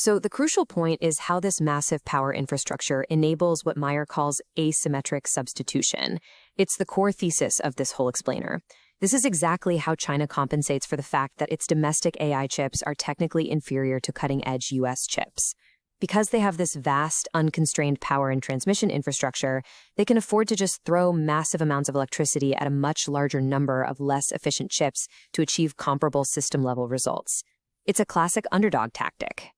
So the crucial point is how this massive power infrastructure enables what Meyer calls asymmetric substitution. It's the core thesis of this whole explainer. This is exactly how China compensates for the fact that its domestic AI chips are technically inferior to cutting-edge US chips. Because they have this vast, unconstrained power and transmission infrastructure, they can afford to just throw massive amounts of electricity at a much larger number of less efficient chips to achieve comparable system-level results. It's a classic underdog tactic.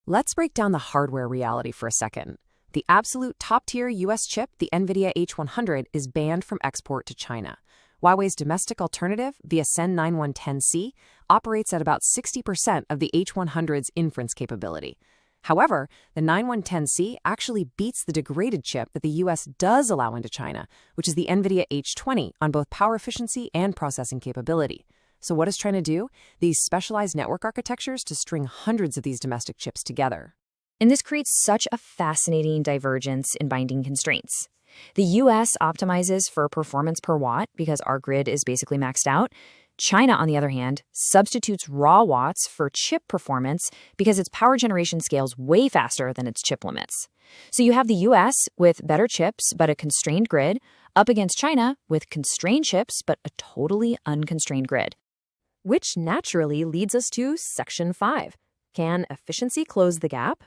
Let's break down the hardware reality for a second. The absolute top-tier US chip, the NVIDIA H100, is banned from export to China. Huawei's domestic alternative, the Ascend 9110C, operates at about 60% of the H100's inference capability. However, the 9110C actually beats the degraded chip that the US does allow into China, which is the NVIDIA H20 on both power efficiency and processing capability. So what is China do? These specialized network architectures to string hundreds of these domestic chips together. And this creates such a fascinating divergence in binding constraints. The US optimizes for performance per watt because our grid is basically maxed out. China, on the other hand, substitutes raw watts for chip performance because its power generation scales way faster than its chip limits. So you have the US with better chips but a constrained grid up against China with constrained chips but a totally unconstrained grid. Which naturally leads us to Section 5. Can efficiency close the gap?